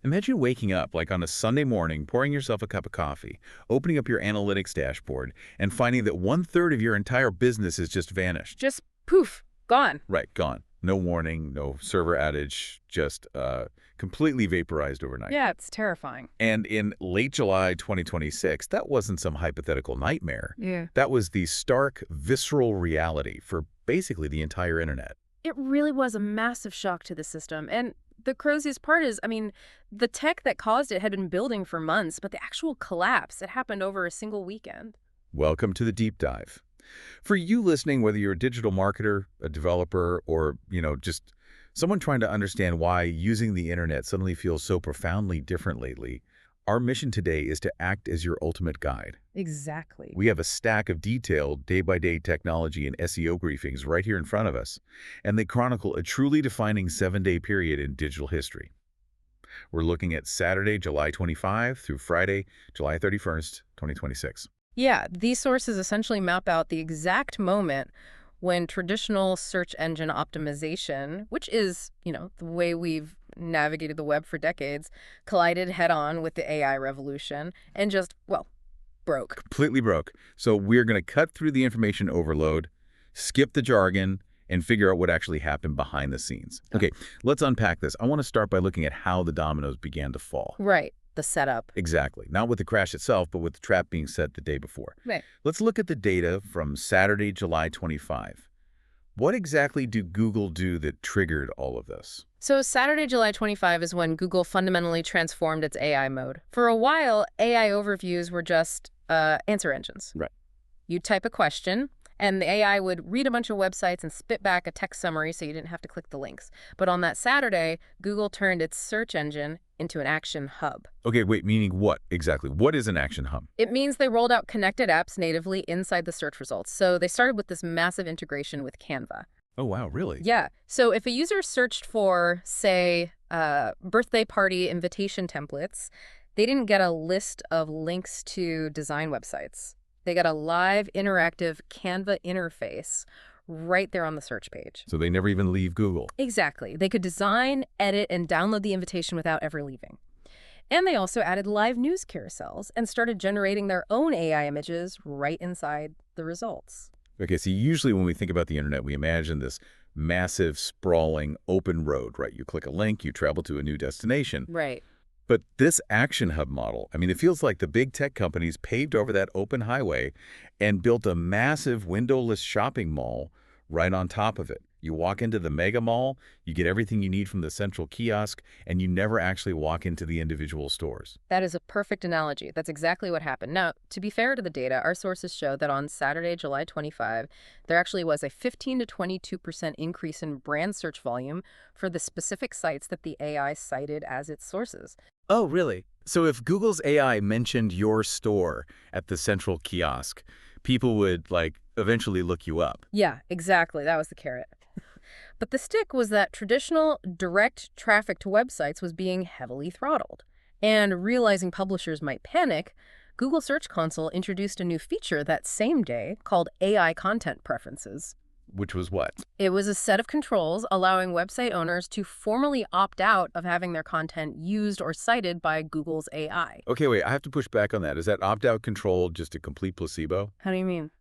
Imagine waking up like on a Sunday morning, pouring yourself a cup of coffee, opening up your analytics dashboard, and finding that one-third of your entire business has just vanished. Just poof, gone. Right, gone. No warning, no server outage, just completely vaporized overnight. Yeah, it's terrifying. And in late July 2026, that wasn't some hypothetical nightmare. Yeah. That was the stark, visceral reality for basically the entire internet. It really was a massive shock to the system. And the craziest part is, the tech that caused it had been building for months, but the actual collapse, it happened over a single weekend. Welcome to the deep dive. For you listening, whether you're a digital marketer, a developer, or, just someone trying to understand why using the internet suddenly feels so profoundly different lately, our mission today is to act as your ultimate guide. Exactly. We have a stack of detailed day-by-day technology and SEO briefings right here in front of us, and they chronicle a truly defining 7-day period in digital history. We're looking at Saturday, July 25 through Friday, July 31st, 2026. Yeah, these sources essentially map out the exact moment when traditional search engine optimization, which is, the way we've navigated the web for decades, collided head-on with the AI revolution and just, broke. Completely broke. So we're going to cut through the information overload, skip the jargon, and figure out what actually happened behind the scenes. Okay, let's unpack this. I want to start by looking at how the dominoes began to fall. Right, the setup. Exactly. Not with the crash itself, but with the trap being set the day before. Right. Let's look at the data from Saturday, July 25. What exactly did Google do that triggered all of this? So Saturday, July 25 is when Google fundamentally transformed its AI mode. For a while, AI overviews were just answer engines. Right. You'd type a question, and the AI would read a bunch of websites and spit back a text summary so you didn't have to click the links. But on that Saturday, Google turned its search engine into an action hub. Okay, wait, meaning what exactly? What is an action hub? It means they rolled out connected apps natively inside the search results. So they started with this massive integration with Canva. Oh, wow, really? Yeah. So if a user searched for, say, birthday party invitation templates, they didn't get a list of links to design websites. They got a live, interactive Canva interface right there on the search page. So they never even leave Google. Exactly. They could design, edit, and download the invitation without ever leaving. And they also added live news carousels and started generating their own AI images right inside the results. Okay, so usually when we think about the internet, we imagine this massive, sprawling, open road, right? You click a link, you travel to a new destination. Right. But this action hub model, it feels like the big tech companies paved over that open highway and built a massive windowless shopping mall right on top of it. You walk into the mega mall, you get everything you need from the central kiosk, and you never actually walk into the individual stores. That is a perfect analogy. That's exactly what happened. Now, to be fair to the data, our sources show that on Saturday, July 25, there actually was a 15 to 22% increase in brand search volume for the specific sites that the AI cited as its sources. Oh, really? So if Google's AI mentioned your store at the central kiosk, people would, eventually look you up. Yeah, exactly. That was the carrot. But the stick was that traditional direct traffic to websites was being heavily throttled. And realizing publishers might panic, Google Search Console introduced a new feature that same day called AI Content Preferences. Which was what? It was a set of controls allowing website owners to formally opt out of having their content used or cited by Google's AI. Okay, wait, I have to push back on that. Is that opt-out control just a complete placebo? How do you mean?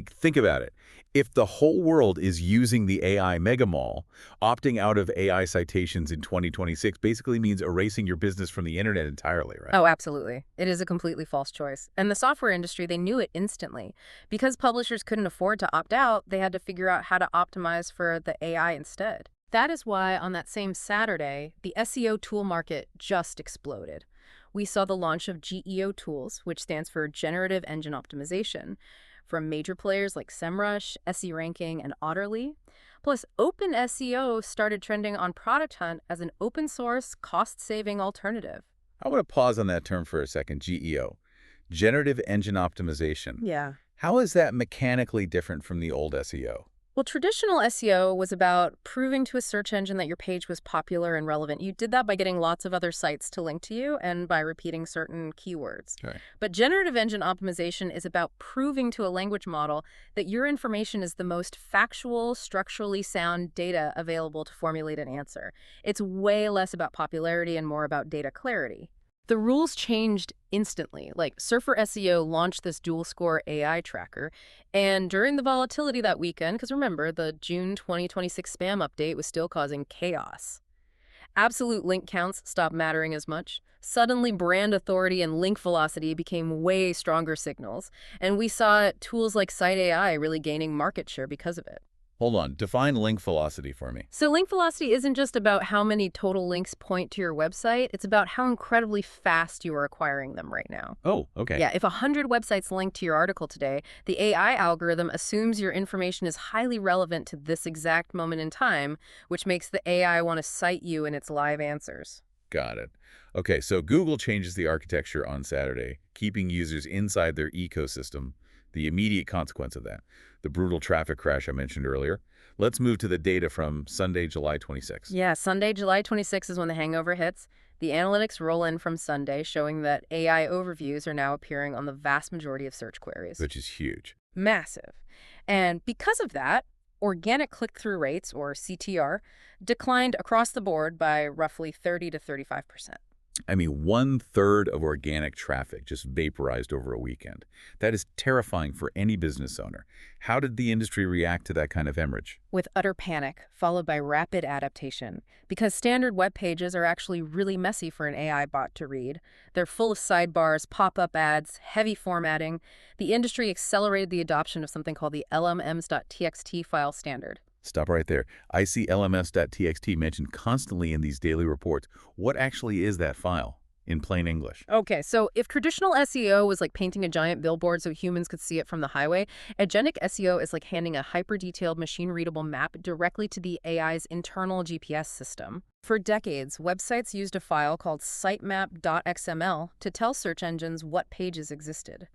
Think about it. If the whole world is using the AI mega mall, opting out of AI citations in 2026 basically means erasing your business from the internet entirely, right? Oh, absolutely. It is a completely false choice. And the software industry, they knew it instantly. Because publishers couldn't afford to opt out, they had to figure out how to optimize for the AI instead. That is why on that same Saturday, the SEO tool market just exploded. We saw the launch of GEO tools, which stands for Generative Engine Optimization, from major players like SEMrush, SE Ranking, and Otterly. Plus, OpenSEO started trending on Product Hunt as an open-source, cost-saving alternative. I want to pause on that term for a second, GEO. Generative Engine Optimization. Yeah. How is that mechanically different from the old SEO? Well, traditional SEO was about proving to a search engine that your page was popular and relevant. You did that by getting lots of other sites to link to you and by repeating certain keywords. Okay. But generative engine optimization is about proving to a language model that your information is the most factual, structurally sound data available to formulate an answer. It's way less about popularity and more about data clarity. The rules changed instantly. Like Surfer SEO launched this dual score AI tracker, and during the volatility that weekend, because remember, the June 2026 spam update was still causing chaos. Absolute link counts stopped mattering as much. Suddenly, brand authority and link velocity became way stronger signals, and we saw tools like Site AI really gaining market share because of it. Hold on. Define link velocity for me. So link velocity isn't just about how many total links point to your website, it's about how incredibly fast you are acquiring them right now. Oh, okay. Yeah, if 100 websites link to your article today, the AI algorithm assumes your information is highly relevant to this exact moment in time, which makes the AI want to cite you in its live answers. Got it. Okay, so Google changes the architecture on Saturday, keeping users inside their ecosystem. The immediate consequence of that, the brutal traffic crash I mentioned earlier. Let's move to the data from Sunday, July 26th, Yeah, Sunday, July 26th is when the hangover hits. The analytics roll in from Sunday, showing that AI overviews are now appearing on the vast majority of search queries. which is huge. Massive. And because of that, organic click-through rates, or CTR, declined across the board by roughly 30 to 35%. I mean, 1/3 of organic traffic just vaporized over a weekend. That is terrifying for any business owner. How did the industry react to that kind of hemorrhage? With utter panic, followed by rapid adaptation. Because standard web pages are actually really messy for an AI bot to read. They're full of sidebars, pop-up ads, heavy formatting. The industry accelerated the adoption of something called the llms.txt file standard. Stop right there. I see llms.txt mentioned constantly in these daily reports. What actually is that file, in plain English? Okay, so if traditional SEO was like painting a giant billboard so humans could see it from the highway, agentic SEO is like handing a hyper-detailed machine-readable map directly to the AI's internal GPS system. For decades, websites used a file called sitemap.xml to tell search engines what pages existed.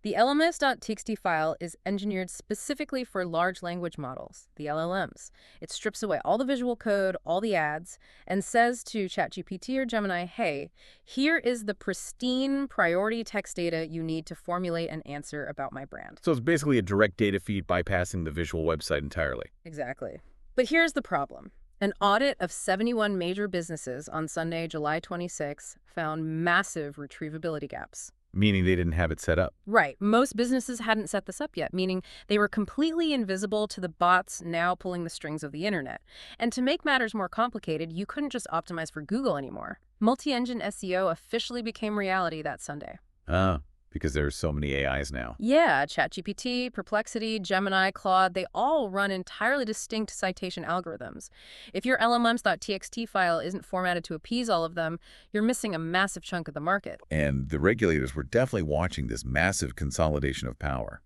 The llms.txt file is engineered specifically for large language models, the LLMs. It strips away all the visual code, all the ads, and says to ChatGPT or Gemini, hey, here is the pristine priority text data you need to formulate an answer about my brand. So it's basically a direct data feed bypassing the visual website entirely. Exactly. But here's the problem. An audit of 71 major businesses on Sunday, July 26, found massive retrievability gaps. Meaning they didn't have it set up. Right. Most businesses hadn't set this up yet, meaning they were completely invisible to the bots now pulling the strings of the internet. And to make matters more complicated, you couldn't just optimize for Google anymore. Multi-engine SEO officially became reality that Sunday. Ah, because there's so many AIs now. Yeah, ChatGPT, Perplexity, Gemini, Claude, they all run entirely distinct citation algorithms. If your llms.txt file isn't formatted to appease all of them, you're missing a massive chunk of the market. And the regulators were definitely watching this massive consolidation of power.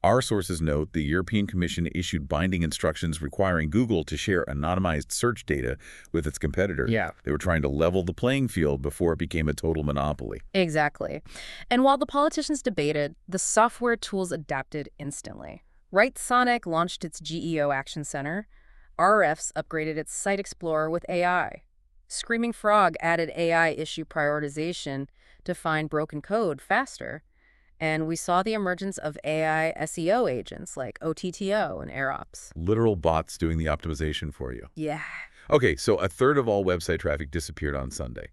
Our sources note the European Commission issued binding instructions requiring Google to share anonymized search data with its competitors. Yeah. They were trying to level the playing field before it became a total monopoly. Exactly. And while the politicians debated, the software tools adapted instantly. Right Sonic launched its GEO Action Center. RFs upgraded its Site Explorer with AI. Screaming Frog added AI issue prioritization to find broken code faster. And we saw the emergence of AI SEO agents like OTTO and AirOps. Literal bots doing the optimization for you. Yeah. Okay, so 1/3 of all website traffic disappeared on Sunday.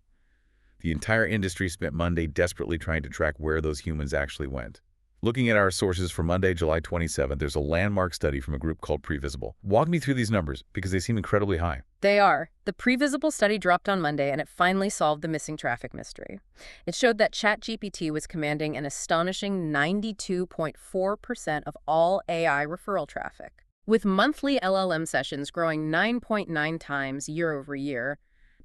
The entire industry spent Monday desperately trying to track where those humans actually went. Looking at our sources for Monday, July 27th, there's a landmark study from a group called Previsible. Walk me through these numbers because they seem incredibly high. They are. The Previsible study dropped on Monday, and it finally solved the missing traffic mystery. It showed that ChatGPT was commanding an astonishing 92.4% of all AI referral traffic, with monthly LLM sessions growing 9.9 times year over year.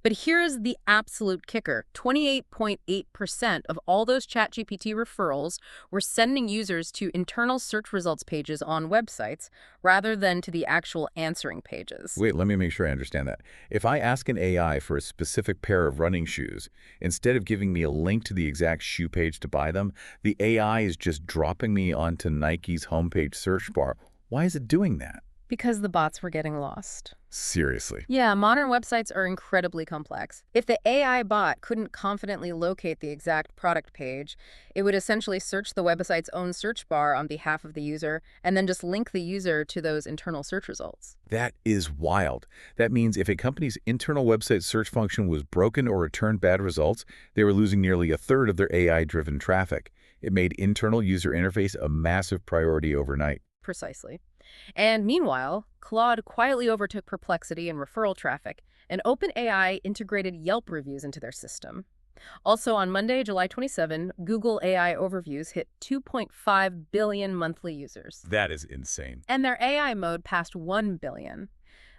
But here's the absolute kicker. 28.8% of all those ChatGPT referrals were sending users to internal search results pages on websites rather than to the actual answering pages. Wait, let me make sure I understand that. If I ask an AI for a specific pair of running shoes, instead of giving me a link to the exact shoe page to buy them, the AI is just dropping me onto Nike's homepage search bar Why is it doing that? Because the bots were getting lost. Seriously. Yeah, modern websites are incredibly complex. If the AI bot couldn't confidently locate the exact product page, it would essentially search the website's own search bar on behalf of the user and then just link the user to those internal search results. That is wild. That means if a company's internal website search function was broken or returned bad results, they were losing nearly a third of their AI-driven traffic. It made internal user interface a massive priority overnight. Precisely. And meanwhile, Claude quietly overtook Perplexity and referral traffic, and OpenAI integrated Yelp reviews into their system. Also on Monday, July 27, Google AI Overviews hit 2.5 billion monthly users. That is insane. And their AI mode passed 1 billion.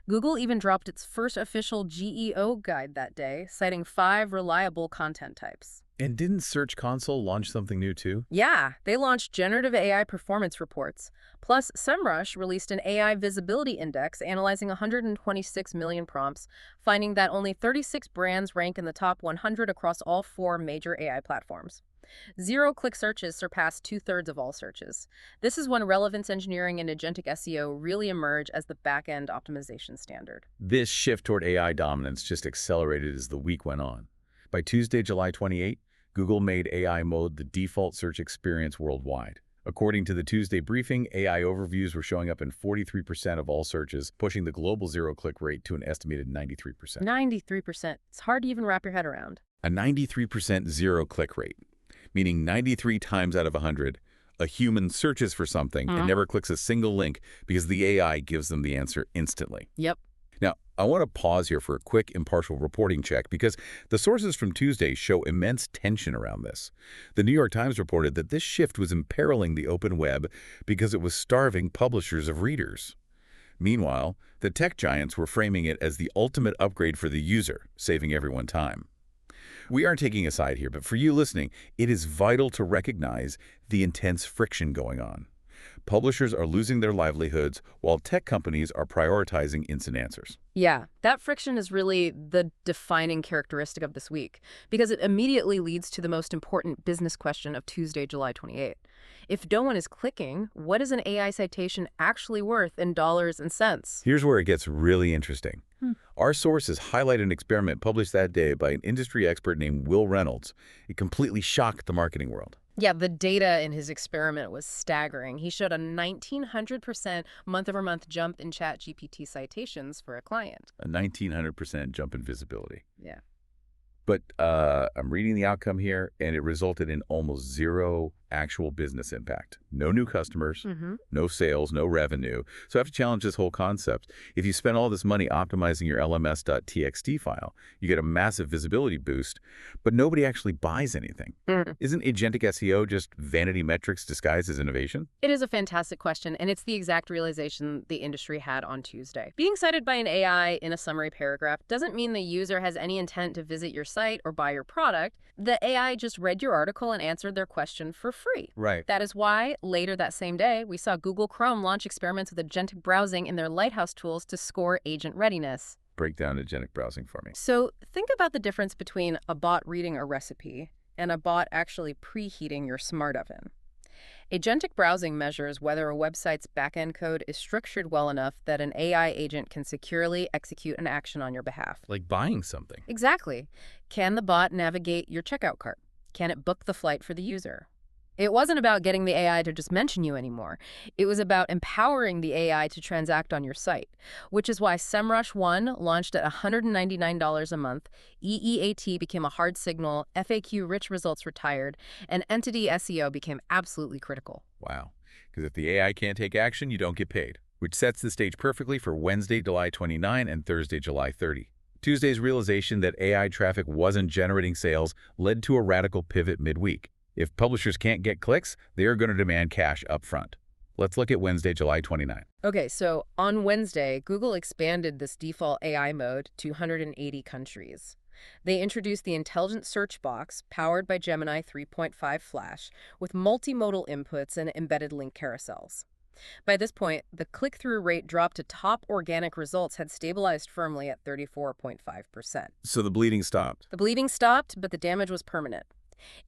Google even dropped its first official GEO guide that day, citing 5 reliable content types. And didn't Search Console launch something new too? Yeah, they launched generative AI performance reports. Plus, SEMrush released an AI visibility index analyzing 126 million prompts, finding that only 36 brands rank in the top 100 across all 4 major AI platforms. Zero-click searches surpass 2/3 of all searches. This is when relevance engineering and agentic SEO really emerge as the back-end optimization standard. This shift toward AI dominance just accelerated as the week went on. By Tuesday, July 28, Google made AI mode the default search experience worldwide. According to the Tuesday briefing, AI overviews were showing up in 43% of all searches, pushing the global zero-click rate to an estimated 93%. 93%. It's hard to even wrap your head around. A 93% zero-click rate, meaning 93 times out of 100, a human searches for something and never clicks a single link because the AI gives them the answer instantly. Yep. Now, I want to pause here for a quick impartial reporting check because the sources from Tuesday show immense tension around this. The New York Times reported that this shift was imperiling the open web because it was starving publishers of readers. Meanwhile, the tech giants were framing it as the ultimate upgrade for the user, saving everyone time. We aren't taking a side here, but for you listening, it is vital to recognize the intense friction going on. Publishers are losing their livelihoods while tech companies are prioritizing instant answers. Yeah, that friction is really the defining characteristic of this week because it immediately leads to the most important business question of Tuesday, July 28. If no one is clicking, what is an AI citation actually worth in dollars and cents? Here's where it gets really interesting. Our sources highlight an experiment published that day by an industry expert named Will Reynolds. It completely shocked the marketing world. Yeah, the data in his experiment was staggering. He showed a 1,900% month-over-month jump in ChatGPT citations for a client. A 1,900% jump in visibility. Yeah. But I'm reading the outcome here, and it resulted in almost zero actual business impact. No new customers, no sales, no revenue. So I have to challenge this whole concept. If you spend all this money optimizing your llms.txt file, you get a massive visibility boost, but nobody actually buys anything. Isn't agentic SEO just vanity metrics disguised as innovation? It is a fantastic question, and it's the exact realization the industry had on Tuesday. Being cited by an AI in a summary paragraph doesn't mean the user has any intent to visit your site or buy your product. The AI just read your article and answered their question for free. Right. That is why, later that same day, we saw Google Chrome launch experiments with agentic browsing in their Lighthouse tools to score agent readiness. Break down agentic browsing for me. So think about the difference between a bot reading a recipe and a bot actually preheating your smart oven. Agentic browsing measures whether a website's backend code is structured well enough that an AI agent can securely execute an action on your behalf. Like buying something. Exactly. Can the bot navigate your checkout cart? Can it book the flight for the user? It wasn't about getting the AI to just mention you anymore. It was about empowering the AI to transact on your site, which is why SEMrush 1 launched at $199 a month, EEAT became a hard signal, FAQ-rich results retired, and entity SEO became absolutely critical. Wow. Because if the AI can't take action, you don't get paid, which sets the stage perfectly for Wednesday, July 29 and Thursday, July 30. Tuesday's realization that AI traffic wasn't generating sales led to a radical pivot midweek. If publishers can't get clicks, they are going to demand cash up front. Let's look at Wednesday, July 29. Okay, so on Wednesday, Google expanded this default AI mode to 180 countries. They introduced the intelligent search box powered by Gemini 3.5 Flash with multimodal inputs and embedded link carousels. By this point, the click-through rate dropped to top organic results had stabilized firmly at 34.5%. So the bleeding stopped. The bleeding stopped, but the damage was permanent.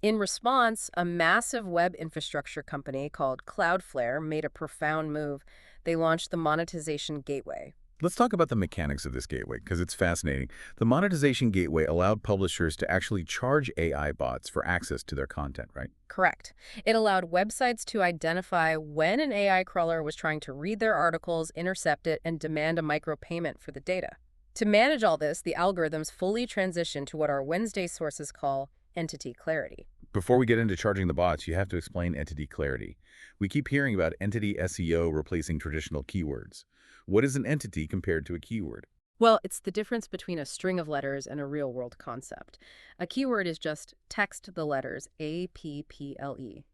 In response, a massive web infrastructure company called Cloudflare made a profound move. They launched the Monetization Gateway. Let's talk about the mechanics of this gateway, because it's fascinating. The monetization gateway allowed publishers to actually charge AI bots for access to their content, right? Correct. It allowed websites to identify when an AI crawler was trying to read their articles, intercept it, and demand a micropayment for the data. To manage all this, the algorithms fully transitioned to what our Wednesday sources call entity clarity. Before we get into charging the bots, you have to explain entity clarity. We keep hearing about entity SEO replacing traditional keywords. What is an entity compared to a keyword? Well, it's the difference between a string of letters and a real-world concept. A keyword is just text the letters APPLE.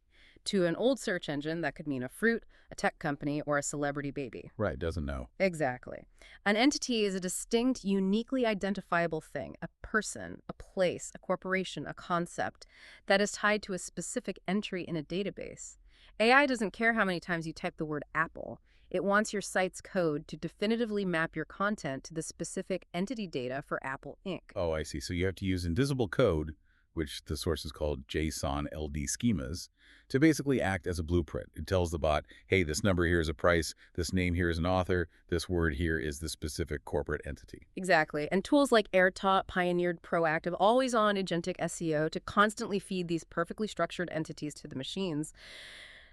To an old search engine, that could mean a fruit, a tech company, or a celebrity baby. Right, doesn't know. Exactly. An entity is a distinct, uniquely identifiable thing, a person, a place, a corporation, a concept that is tied to a specific entry in a database. AI doesn't care how many times you type the word Apple. It wants your site's code to definitively map your content to the specific entity data for Apple Inc. Oh, I see. So you have to use invisible code, which the source is called JSON LD schemas, to basically act as a blueprint. It tells the bot, hey, this number here is a price, this name here is an author, this word here is the specific corporate entity. Exactly. And tools like AirTop pioneered proactive, always-on agentic SEO to constantly feed these perfectly structured entities to the machines.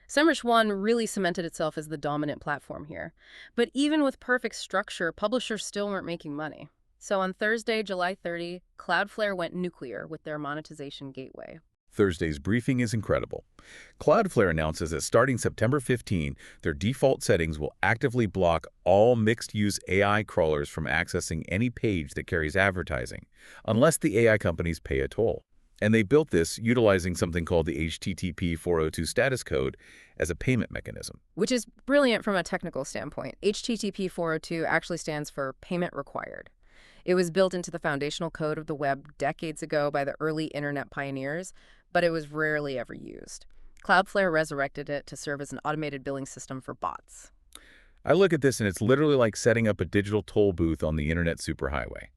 SEMrush One really cemented itself as the dominant platform here. But even with perfect structure, publishers still weren't making money. So on Thursday, July 30, Cloudflare went nuclear with their monetization gateway. Thursday's briefing is incredible. Cloudflare announces that starting September 15, their default settings will actively block all mixed-use AI crawlers from accessing any page that carries advertising, unless the AI companies pay a toll. And they built this utilizing something called the HTTP 402 status code as a payment mechanism. Which is brilliant from a technical standpoint. HTTP 402 actually stands for Payment Required. It was built into the foundational code of the web decades ago by the early internet pioneers, but it was rarely ever used. Cloudflare resurrected it to serve as an automated billing system for bots. I look at this and it's literally like setting up a digital toll booth on the internet superhighway.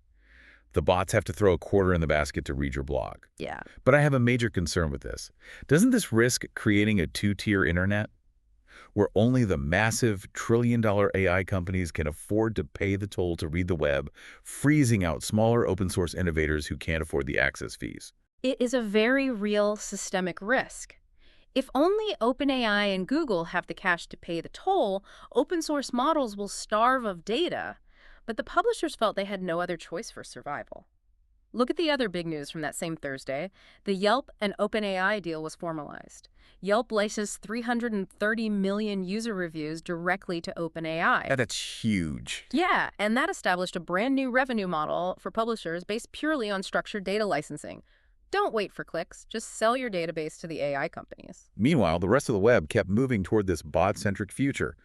The bots have to throw a quarter in the basket to read your blog. Yeah. But I have a major concern with this. Doesn't this risk creating a two-tier internet where only the massive trillion-dollar AI companies can afford to pay the toll to read the web, freezing out smaller open-source innovators who can't afford the access fees? It is a very real systemic risk. If only OpenAI and Google have the cash to pay the toll, open source models will starve of data. But the publishers felt they had no other choice for survival. Look at the other big news from that same Thursday. The Yelp and OpenAI deal was formalized. Yelp licensed 330 million user reviews directly to OpenAI. Yeah, that's huge. Yeah, and that established a brand new revenue model for publishers based purely on structured data licensing. Don't wait for clicks, just sell your database to the AI companies. Meanwhile, the rest of the web kept moving toward this bot-centric future.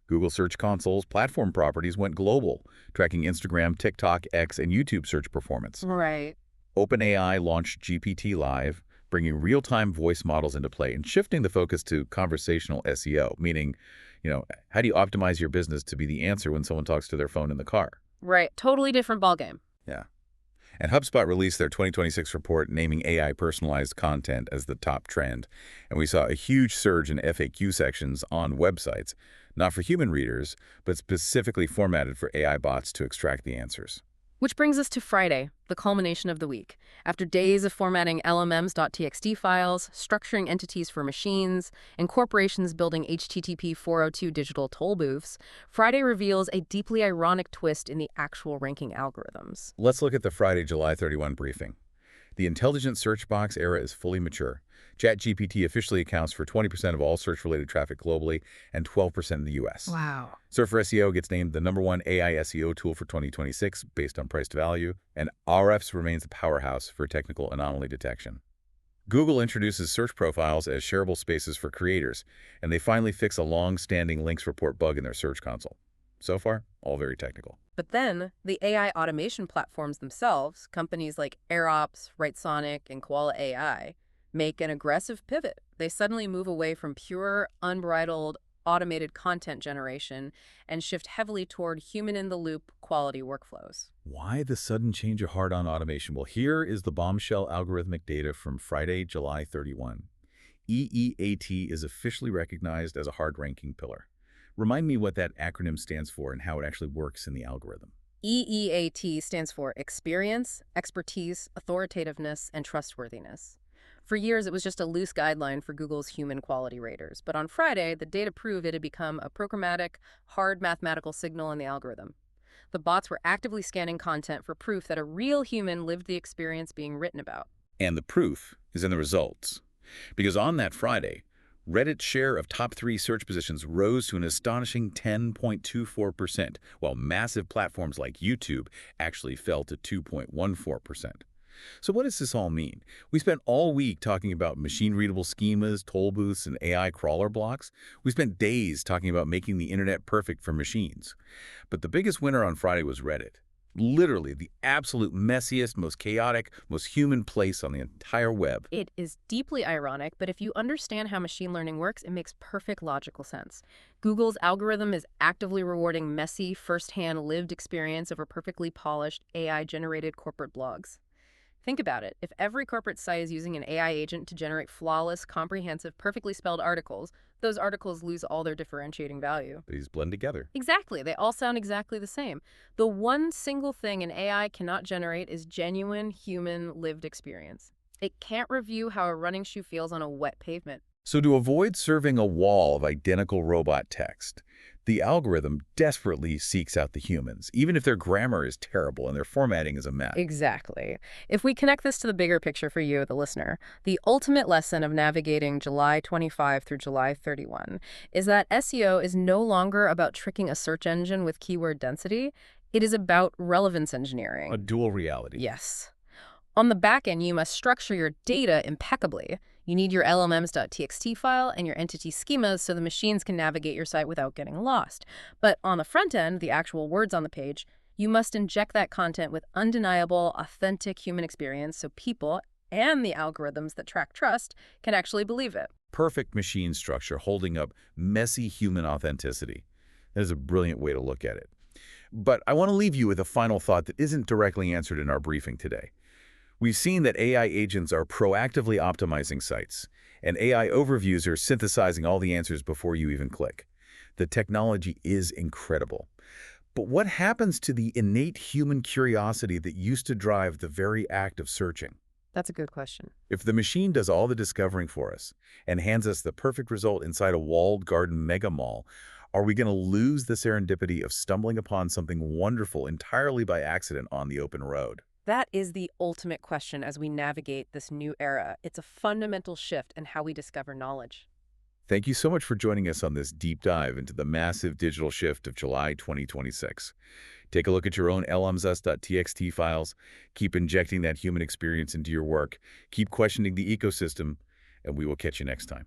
Google Search Console's platform properties went global, tracking Instagram, TikTok, X, and YouTube search performance. Right. OpenAI launched GPT Live, bringing real-time voice models into play and shifting the focus to conversational SEO, meaning, how do you optimize your business to be the answer when someone talks to their phone in the car? Right. Totally different ballgame. Yeah. And HubSpot released their 2026 report naming AI personalized content as the top trend. And we saw a huge surge in FAQ sections on websites, not for human readers, but specifically formatted for AI bots to extract the answers. Which brings us to Friday, the culmination of the week. After days of formatting llms.txt files, structuring entities for machines, and corporations building HTTP 402 digital toll booths, Friday reveals a deeply ironic twist in the actual ranking algorithms. Let's look at the Friday, July 31 briefing. The intelligent search box era is fully mature. ChatGPT officially accounts for 20% of all search-related traffic globally and 12% in the U.S. Wow. Search for SEO gets named the #1 AI SEO tool for 2026 based on price to value, and RFs remains the powerhouse for technical anomaly detection. Google introduces search profiles as shareable spaces for creators, and they finally fix a long-standing links report bug in their search console. So far, all very technical. But then, the AI automation platforms themselves, companies like AirOps, Writesonic, and Koala AI, make an aggressive pivot. They suddenly move away from pure, unbridled, automated content generation and shift heavily toward human-in-the-loop quality workflows. Why the sudden change of heart on automation? Well, here is the bombshell algorithmic data from Friday, July 31. EEAT is officially recognized as a hard ranking pillar. Remind me what that acronym stands for and how it actually works in the algorithm. EEAT stands for experience, expertise, authoritativeness, and trustworthiness. For years, it was just a loose guideline for Google's human quality raters, but on Friday, the data proved it had become a programmatic, hard mathematical signal in the algorithm. The bots were actively scanning content for proof that a real human lived the experience being written about. And the proof is in the results. Because on that Friday, Reddit's share of top 3 search positions rose to an astonishing 10.24%, while massive platforms like YouTube actually fell to 2.14%. So what does this all mean? We spent all week talking about machine-readable schemas, toll booths, and AI crawler blocks. We spent days talking about making the internet perfect for machines. But the biggest winner on Friday was Reddit. Literally the absolute messiest, most chaotic, most human place on the entire web. It is deeply ironic, but if you understand how machine learning works, it makes perfect logical sense. Google's algorithm is actively rewarding messy, first-hand lived experience over perfectly polished, AI-generated corporate blogs. Think about it. If every corporate site is using an AI agent to generate flawless, comprehensive, perfectly spelled articles, those articles lose all their differentiating value. These blend together. Exactly. They all sound exactly the same. The one single thing an AI cannot generate is genuine, human, lived experience. It can't review how a running shoe feels on a wet pavement. So to avoid serving a wall of identical robot text, the algorithm desperately seeks out the humans, even if their grammar is terrible and their formatting is a mess. Exactly. If we connect this to the bigger picture for you, the listener, the ultimate lesson of navigating July 25 through July 31 is that SEO is no longer about tricking a search engine with keyword density. It is about relevance engineering. A dual reality. Yes. On the back end, you must structure your data impeccably. You need your llms.txt file and your entity schemas so the machines can navigate your site without getting lost. But on the front end, the actual words on the page, you must inject that content with undeniable, authentic human experience so people and the algorithms that track trust can actually believe it. Perfect machine structure holding up messy human authenticity. That is a brilliant way to look at it. But I want to leave you with a final thought that isn't directly answered in our briefing today. We've seen that AI agents are proactively optimizing sites, and AI overviews are synthesizing all the answers before you even click. The technology is incredible. But what happens to the innate human curiosity that used to drive the very act of searching? That's a good question. If the machine does all the discovering for us and hands us the perfect result inside a walled garden mega mall, are we going to lose the serendipity of stumbling upon something wonderful entirely by accident on the open road? That is the ultimate question as we navigate this new era. It's a fundamental shift in how we discover knowledge. Thank you so much for joining us on this deep dive into the massive digital shift of July 2026. Take a look at your own llms.txt files, keep injecting that human experience into your work, keep questioning the ecosystem, and we will catch you next time.